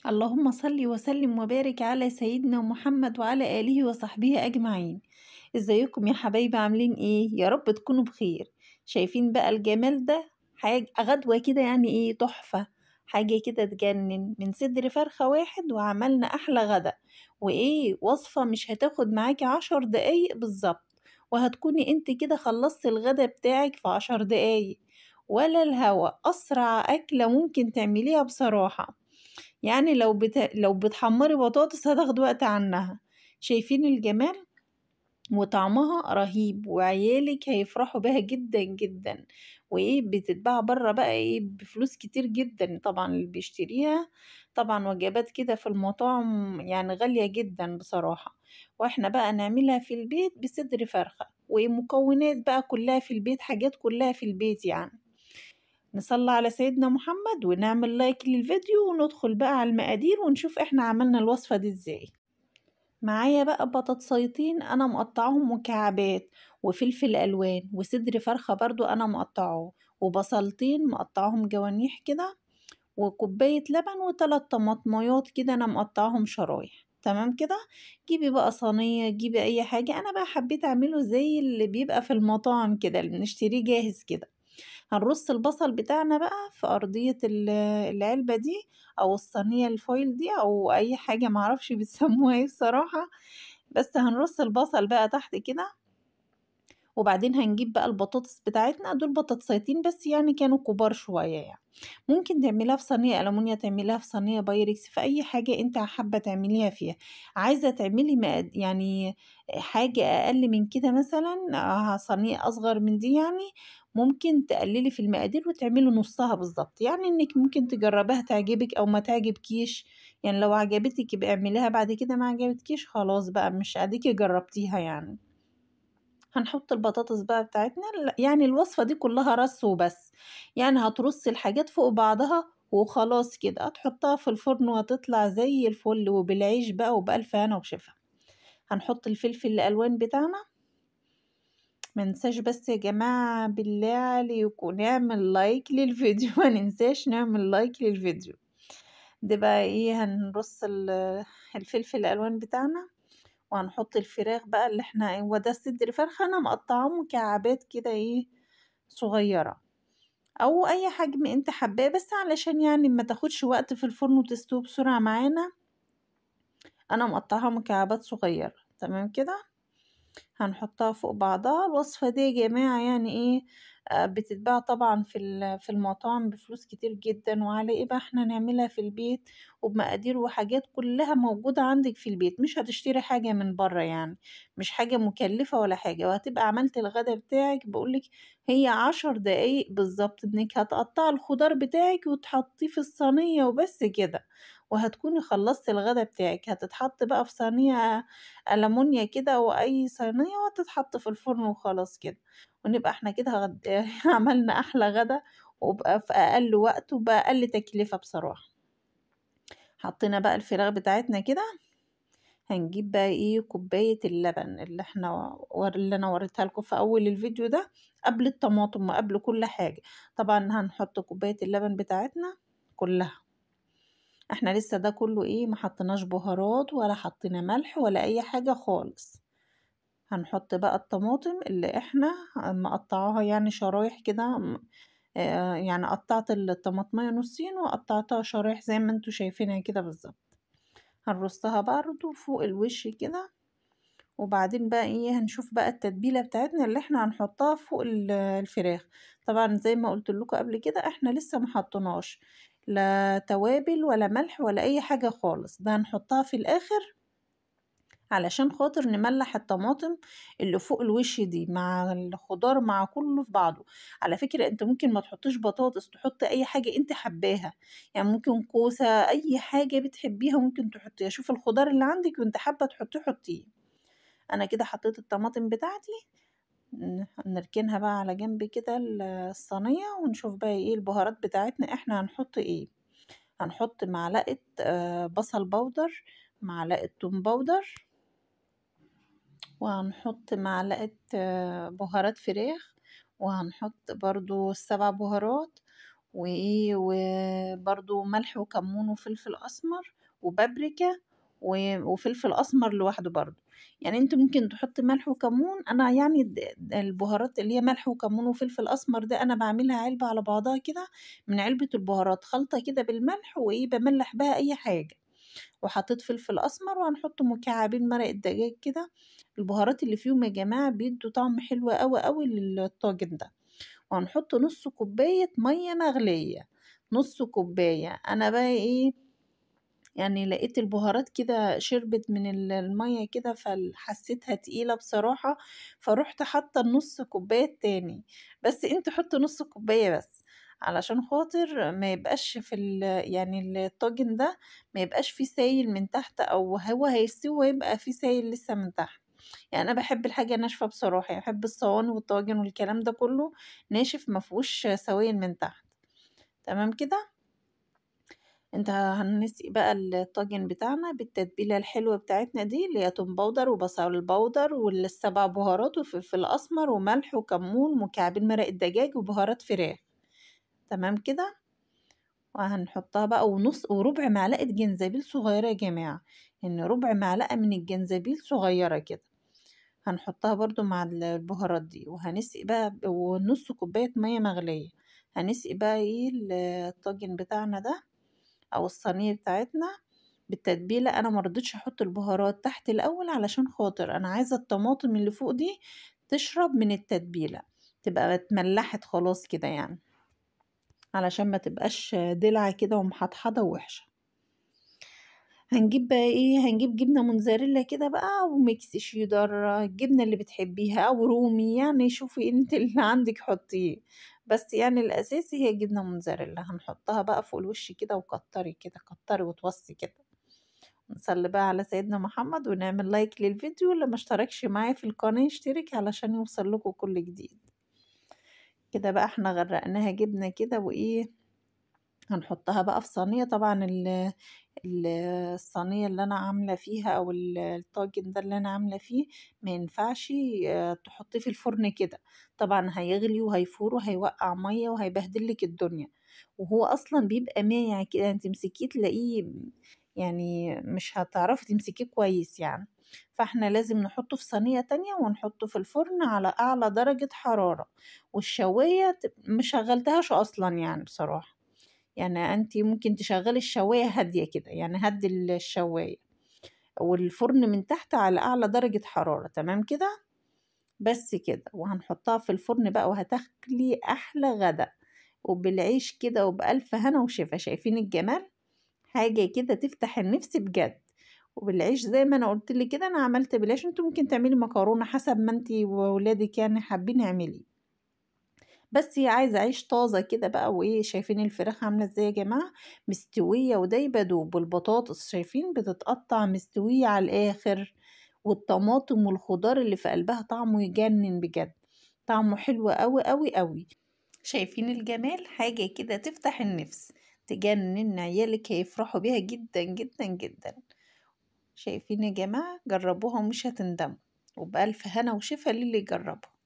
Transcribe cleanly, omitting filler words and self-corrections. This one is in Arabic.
اللهم صل وسلم وبارك على سيدنا محمد وعلى آله وصحبه أجمعين. ازيكم يا حبايبي، عاملين ايه؟ يا رب تكونوا بخير. شايفين بقى الجمال ده؟ حاجة غدوة كده، يعني ايه، تحفة. حاجة كده تجنن، من صدر فرخة واحد وعملنا أحلى غدا. وايه، وصفة مش هتاخد معاكي 10 دقايق بالظبط، وهتكوني انت كده خلصت الغدا بتاعك في 10 دقايق. ولا الهوا، أسرع أكلة ممكن تعمليها بصراحة. يعني لو بتحمّري بطاطس هتاخد وقت عنها. شايفين الجمال؟ وطعمها رهيب، وعيالِك هيفرحوا بيها جدًا، جدًا. وإيه، بتتباع برّه بقى إيه، بفلوس كتير جدًا طبعًا اللي بيشتريها. طبعًا وجبات كده في المطاعم يعني غالية جدًا بصراحة. وإحنا بقى نعملها في البيت بصدر فرخة، ومكونات بقى كلّها في البيت، حاجات كلّها في البيت يعني. نصلي على سيدنا محمد ونعمل لايك للفيديو وندخل بقى على المقادير ونشوف احنا عملنا الوصفة دي ازاي. معايا بقى بطاطسيتين انا مقطعهم مكعبات، وفلفل الوان، وصدر فرخة برضو انا مقطعه، وبصلتين مقطعهم جوانيح كده، وكوباية لبن، وثلاث طماطميات كده انا مقطعهم شرايح. تمام كده. جيبي بقى صينية، جيبي اي حاجة. انا بقى حبيت اعمله زي اللي بيبقى في المطاعم كده، اللي بنشتريه جاهز كده. هنرص البصل بتاعنا بقى في أرضية العلبة دي، أو الصينية الفويل دي، أو أي حاجة معرفش بتسموها ايه بصراحة. بس هنرص البصل بقى تحت كده. وبعدين هنجيب بقى البطاطس بتاعتنا، دول بطاطسيتين بس يعني كانوا كبار شوية يعني. ممكن تعمليها في صينية ألمونيا، تعمليها في صينية بايركس، في أي حاجة انت حابة تعمليها فيها. عايزة تعملي يعني حاجة أقل من كده مثلا، صينية أصغر من دي يعني. ممكن تقللي في المقادير وتعملي نصها بالظبط، يعني انك ممكن تجربيها تعجبك أو ما تعجبكيش. يعني لو عجبتك يبقى اعمليها، بعد كده ما عجبتكيش خلاص بقى، مش اديكي جربتيها يعني. هنحط البطاطس بقى بتاعتنا، يعني الوصفة دي كلها رص وبس. يعني هترصي الحاجات فوق بعضها وخلاص كده، هتحطها في الفرن وهتطلع زي الفل، وبالعيش بقى وبألف هنا وشفا. هنحط الفلفل الألوان بتاعنا. مننساش بس يا جماعة بالله عليكم نعمل لايك للفيديو ما ننساش نعمل لايك للفيديو. ده بقى ايه، هنرص الفلفل الألوان بتاعنا. وهنحط الفراخ بقى اللي احنا، هو ده صدر فرخة انا مقطعاه مكعبات كده ايه، صغيرة، او اي حجم انت حباه، بس علشان يعني ما تاخدش وقت في الفرن وتستوي بسرعة معانا. انا مقطعها مكعبات صغيرة. تمام كده. هنحطها فوق بعضها. الوصفة دي يا جماعة يعني ايه، بتتباع طبعا في المطاعم بفلوس كتير جدا، وعلى ايه بقى احنا نعملها في البيت، وبمقادير وحاجات كلها موجودة عندك في البيت، مش هتشتري حاجة من بره يعني. مش حاجة مكلفة ولا حاجة، وهتبقى عملت الغدا بتاعك. بقولك هي 10 دقايق بالظبط، انك هتقطع الخضار بتاعك وتحطيه في الصينية وبس كده. وهتكوني خلصت الغدا بتاعك. هتتحط بقى في صينية ألمونيا كده، أو أي صينية، وتتحط في الفرن وخلاص كده. ونبقى احنا كده عملنا أحلى غدا، وبقى في أقل وقت وبأقل تكلفة بصراحة. حطينا بقى الفراخ بتاعتنا كده. هنجيب بقى ايه، كوباية اللبن اللي انا وريتها لكم في اول الفيديو ده، قبل الطماطم وقبل كل حاجة. طبعا هنحط كوباية اللبن بتاعتنا كلها. احنا لسه ده كله ايه، ما حطيناش بهارات ولا حطينا ملح ولا اي حاجة خالص. هنحط بقى الطماطم اللي احنا مقطعاها يعني شرايح كده. يعني قطعت الطماطمية نصين وقطعتها شرايح زي ما انتوا شايفينها كده بالظبط. هنرصها برضو فوق الوش كده. وبعدين بقى ايه، هنشوف بقى التتبيلة بتاعتنا اللي احنا هنحطها فوق الفراخ. طبعا زي ما قلت لكم قبل كده، احنا لسه ما حطيناش لا توابل ولا ملح ولا اي حاجة خالص، ده هنحطها في الاخر علشان خاطر نملح الطماطم اللي فوق الوش دي مع الخضار مع كله في بعضه. على فكرة انت ممكن ما تحطش بطاطس، تحط اي حاجة انت حباها. يعني ممكن كوسة، اي حاجة بتحبيها ممكن تحطيها. شوف الخضار اللي عندك وانت حابة تحطيه حطيه. انا كده حطيت الطماطم بتاعتي. نركنها بقى على جنب كده الصينية، ونشوف بقى ايه البهارات بتاعتنا. احنا هنحط ايه، هنحط معلقة بصل بودر، معلقة توم بودر، وهنحط معلقة بهارات فراخ، وهنحط برضو 7 بهارات، وايه وبرضو ملح وكمون وفلفل اسمر وبابريكا وفلفل اسمر لوحده برضو. يعني انت ممكن تحط ملح وكمون، انا يعني البهارات اللي هي ملح وكمون وفلفل اسمر ده انا بعملها علبة على بعضها كده، من علبة البهارات خلطة كده بالملح، وايه بملح بها اي حاجة، وحطيت فلفل اسمر، وهنحط مكعبين مرق الدجاج كده. البهارات اللي فيهم يا جماعة بيدوا طعم حلو قوي قوي للطاجن ده. وهنحط نص كوباية مية مغلية، نص كوباية. انا بقى ايه يعني لقيت البهارات كده شربت من المية كده، فحسيتها تقيلة بصراحة، فروحت حاطة نص كوباية تاني. بس انت حط نص كوباية بس، علشان خاطر ما يبقاش في يعني الطاجن ده ما يبقاش فيه سايل من تحت، او هو هيستوي ويبقى فيه سايل لسه من تحت. يعني انا بحب الحاجة ناشفة بصراحة، يعني بحب الصواني والطواجن والكلام ده كله ناشف ما فيهوش سوائل من تحت. تمام كده. انت هنسقي بقى الطاجن بتاعنا بالتتبيلة الحلوة بتاعتنا دي، اللي هي توم باودر وبصل باودر والسبع بهارات وفلفل اسمر وملح وكمون ومكعبين مرق الدجاج وبهارات فراخ. تمام كده. وهنحطها بقى وربع معلقة جنزبيل صغيرة يا جماعة، ان ربع معلقة من الجنزبيل صغيرة كده هنحطها برضو مع البهارات دي. وهنسقي بقى ونص كوباية مية مغلية. هنسقي بقى ايه الطاجن بتاعنا ده او الصينية بتاعتنا بالتتبيلة. انا مرضتش احط البهارات تحت الاول، علشان خاطر انا عايزة الطماطم اللي فوق دي تشرب من التتبيلة، تبقى اتملحت خلاص كده يعني، علشان ما تبقاش دلع كده ومحطحضة ووحشة. هنجيب بقى ايه، هنجيب جبنة موتزاريلا كده بقى وميكس شيدر، الجبنة اللي بتحبيها او رومي، يعني شوفي انت اللي عندك حطيه، بس يعني الاساسي هي جبنة موتزاريلا. هنحطها بقى فوق الوش كده، وكتري كده كتري وتوصي كده. نصلي بقى على سيدنا محمد، ونعمل لايك للفيديو. اللي ما اشتركش معايا في القناة يشترك علشان يوصل لكم كل جديد. كده بقى احنا غرقناها جبنة كده وايه. هنحطها بقى في صينية. طبعا الصينية اللي انا عاملة فيها او الطاجن ده اللي انا عاملة فيه ما ينفعش تحطيه في الفرن كده، طبعا هيغلي وهيفور وهيوقع مية وهيبهدلك الدنيا، وهو اصلا بيبقى مايع كده، انت تمسكيه تلاقيه يعني مش هتعرفي تمسكيه كويس يعني. فاحنا لازم نحطه في صينية تانية ونحطه في الفرن على اعلى درجة حرارة. والشواية مشغلتهاش اصلا يعني بصراحة، يعني انت ممكن تشغلي الشواية هادية كده، يعني هدي الشواية، والفرن من تحت على اعلى درجة حرارة. تمام كده. بس كده. وهنحطها في الفرن بقى، وهتاكلي احلى غدا وبالعيش كده وبألف هنا وشفا. شايفين الجمال؟ حاجة كده تفتح النفس بجد. وبالعيش زي ما انا قلت لك كده، انا عملت بالعيش، انتوا ممكن تعملي مكرونة حسب ما انتي وولادك يعني حابين اعملي، بس هي عايزة عيش طازة كده بقى. وايه، شايفين الفراخ عاملة ازاي يا جماعة؟ مستوية ودايبة دوب. والبطاطس شايفين بتتقطع مستوية على الآخر. والطماطم والخضار اللي في قلبها طعمه يجنن بجد، طعمه حلو قوي قوي قوي. شايفين الجمال؟ حاجة كده تفتح النفس تجنن، عيالك هيفرحوا بيها جدا جدا جدا. شايفين يا جماعة؟ جربوها ومش هتندموا، وبألف هنا وشفا للي يجربها.